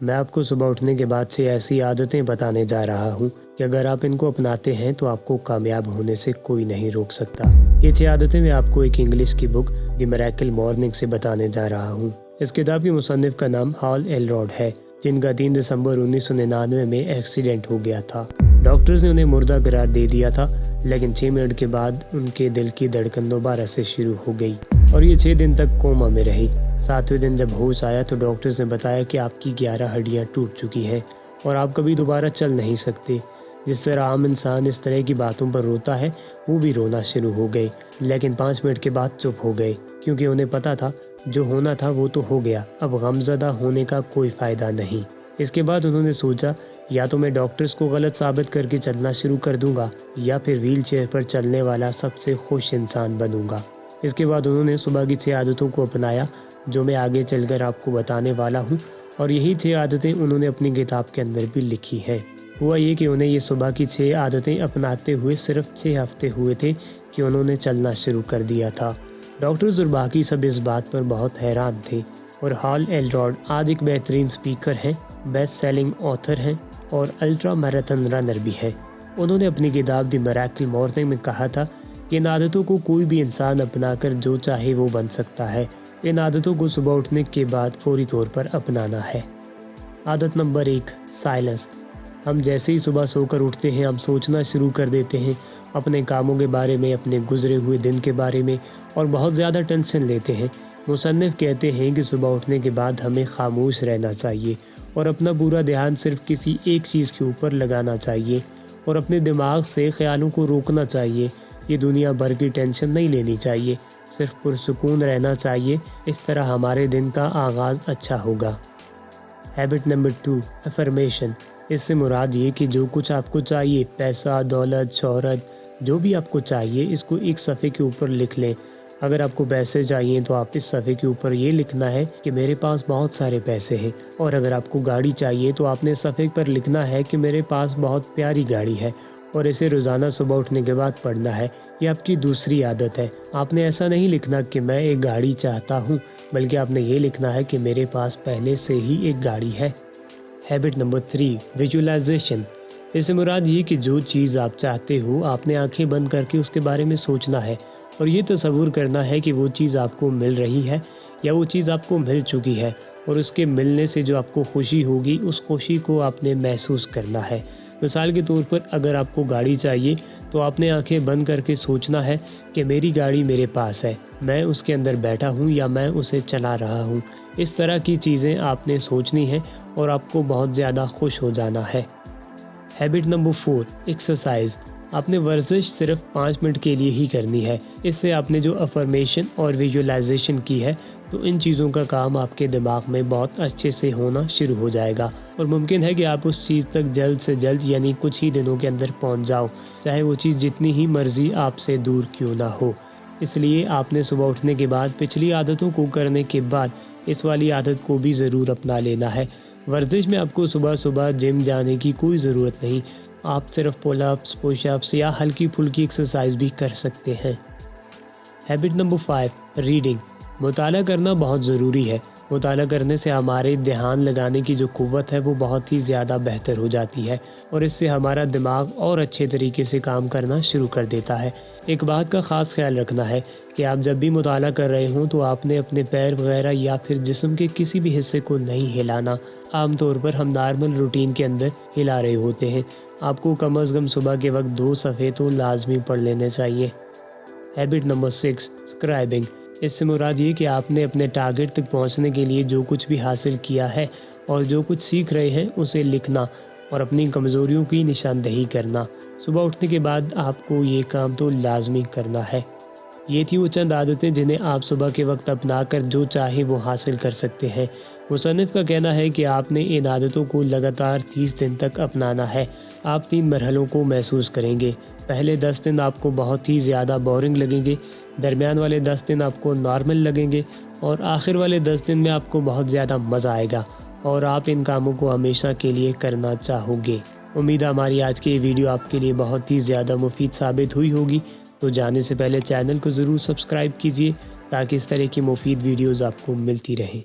मैं आपको सुबह उठने के बाद से ऐसी आदतें बताने जा रहा हूँ कि अगर आप इनको अपनाते हैं तो आपको कामयाब होने से कोई नहीं रोक सकता। ये 6 आदतें मैं आपको एक इंग्लिश की बुक द मिरेकल मॉर्निंग से बताने जा रहा हूँ। इस किताब की मुसन्निफ का नाम हॉल एलरॉड है, जिनका 3 दिसंबर 1999 में एक्सीडेंट हो गया था। डॉक्टर्स ने उन्हें मुर्दा करार दे दिया था, लेकिन 6 मिनट के बाद उनके दिल की धड़कन दोबारा से शुरू हो गई और ये 6 दिन तक कोमा में रही। 7वें दिन जब होश आया तो डॉक्टर्स ने बताया कि आपकी 11 हड्डियां टूट चुकी हैं और आप कभी दोबारा चल नहीं सकते। जिस तरह आम इंसान इस तरह की बातों पर रोता है, वो भी रोना शुरू हो गए, लेकिन 5 मिनट के बाद चुप हो गए, क्योंकि उन्हें पता था जो होना था वो तो हो गया, अब गमज़दा होने का कोई फ़ायदा नहीं। इसके बाद उन्होंने सोचा, या तो मैं डॉक्टर्स को गलत साबित करके चलना शुरू कर दूंगा या फिर व्हील चेयर पर चलने वाला सबसे खुश इंसान बनूंगा। इसके बाद उन्होंने सुबह की 6 आदतों को अपनाया, जो मैं आगे चलकर आपको बताने वाला हूँ, और यही 6 आदतें उन्होंने अपनी किताब के अंदर भी लिखी हैं। हुआ ये कि उन्हें ये सुबह की 6 आदतें अपनाते हुए सिर्फ 6 हफ्ते हुए थे कि उन्होंने चलना शुरू कर दिया था। डॉक्टर्स और बाकी सब इस बात पर बहुत हैरान थे। और हॉल एलरॉड आज एक बेहतरीन स्पीकर हैं, बेस्ट सेलिंग ऑथर हैं और अल्ट्रा मैराथन रनर भी हैं। उन्होंने अपनी किताब द मिरेकल मॉर्निंग में कहा था कि इन आदतों को कोई भी इंसान अपनाकर जो चाहे वो बन सकता है। इन आदतों को सुबह उठने के बाद फौरी तौर पर अपनाना है। आदत नंबर 1, साइलेंस। हम जैसे ही सुबह सोकर उठते हैं, हम सोचना शुरू कर देते हैं अपने कामों के बारे में, अपने गुजरे हुए दिन के बारे में, और बहुत ज़्यादा टेंशन लेते हैं। मुसन्निफ कहते हैं कि सुबह उठने के बाद हमें खामोश रहना चाहिए और अपना पूरा ध्यान सिर्फ किसी एक चीज़ के ऊपर लगाना चाहिए और अपने दिमाग से ख्यालों को रोकना चाहिए। ये दुनिया भर की टेंशन नहीं लेनी चाहिए, सिर्फ पुरसुकून रहना चाहिए। इस तरह हमारे दिन का आगाज़ अच्छा होगा। Habit number 2, affirmation. इससे मुराद ये कि जो कुछ आपको चाहिए, पैसा, दौलत, शोहरत, जो भी आपको चाहिए, इसको एक सफ़े के ऊपर लिख लें। अगर आपको पैसे चाहिए तो आप इस सफ़े के ऊपर ये लिखना है कि मेरे पास बहुत सारे पैसे हैं, और अगर आपको गाड़ी चाहिए तो आपने सफ़े पर लिखना है कि मेरे पास बहुत प्यारी गाड़ी है, और इसे रोज़ाना सुबह उठने के बाद पढ़ना है। ये आपकी दूसरी आदत है। आपने ऐसा नहीं लिखना कि मैं एक गाड़ी चाहता हूँ, बल्कि आपने ये लिखना है कि मेरे पास पहले से ही एक गाड़ी है। Habit number 3, visualisation. इससे मुराद ये कि जो चीज़ आप चाहते हो, आपने आंखें बंद करके उसके बारे में सोचना है और ये तसव्वुर करना है कि वो चीज़ आपको मिल रही है या वो चीज़ आपको मिल चुकी है, और उसके मिलने से जो आपको खुशी होगी, उस खुशी को आपने महसूस करना है। मिसाल के तौर पर, अगर आपको गाड़ी चाहिए तो आपने आंखें बंद करके सोचना है कि मेरी गाड़ी मेरे पास है, मैं उसके अंदर बैठा हूँ या मैं उसे चला रहा हूँ। इस तरह की चीज़ें आपने सोचनी है और आपको बहुत ज़्यादा खुश हो जाना है। Habit number 4, exercise. आपने वर्जिश सिर्फ 5 मिनट के लिए ही करनी है। इससे आपने जो अफर्मेशन और विजुअलाइजेशन की है, तो इन चीज़ों का काम आपके दिमाग में बहुत अच्छे से होना शुरू हो जाएगा, और मुमकिन है कि आप उस चीज़ तक जल्द से जल्द, यानी कुछ ही दिनों के अंदर पहुंच जाओ, चाहे वो चीज़ जितनी ही मर्जी आपसे दूर क्यों ना हो। इसलिए आपने सुबह उठने के बाद पिछली आदतों को करने के बाद इस वाली आदत को भी ज़रूर अपना लेना है। वर्जिश में आपको सुबह सुबह जिम जाने की कोई ज़रूरत नहीं, आप सिर्फ पुलअप्स, पुशअप्स या हल्की फुल्की एक्सरसाइज भी कर सकते हैं। Habit number 5, reading. मुताला करना बहुत ज़रूरी है। मुताला करने से हमारे ध्यान लगाने की जो कुव्वत है वो बहुत ही ज़्यादा बेहतर हो जाती है, और इससे हमारा दिमाग और अच्छे तरीके से काम करना शुरू कर देता है। एक बात का ख़ास ख्याल रखना है कि आप जब भी मुताला कर रहे हों तो आपने अपने पैर वगैरह या फिर जिस्म के किसी भी हिस्से को नहीं हिलाना। आमतौर पर हम नॉर्मल रूटीन के अंदर हिला रहे होते हैं। आपको कम अज़ कम सुबह के वक्त 2 सफ़े तो लाजमी पढ़ लेने चाहिए। Habit number 6, scribing. इससे मुराद ये कि आपने अपने टारगेट तक पहुंचने के लिए जो कुछ भी हासिल किया है और जो कुछ सीख रहे हैं उसे लिखना और अपनी कमज़ोरियों की निशानदेही करना। सुबह उठने के बाद आपको ये काम तो लाजमी करना है। ये थी वो चंद आदतें जिन्हें आप सुबह के वक्त अपनाकर जो चाहे वो हासिल कर सकते हैं। मुसन्निफ का कहना है कि आपने इन आदतों को लगातार 30 दिन तक अपनाना है। आप 3 मरहलों को महसूस करेंगे। पहले 10 दिन आपको बहुत ही ज़्यादा बोरिंग लगेंगे, दरमियान वाले 10 दिन आपको नॉर्मल लगेंगे, और आखिर वाले 10 दिन में आपको बहुत ज़्यादा मज़ा आएगा और आप इन कामों को हमेशा के लिए करना चाहोगे। उम्मीद है हमारी आज की ये वीडियो आपके लिए बहुत ही ज़्यादा मुफीद साबित हुई होगी। तो जाने से पहले चैनल को ज़रूर सब्सक्राइब कीजिए ताकि इस तरह की मुफीद वीडियोज़ आपको मिलती रहें।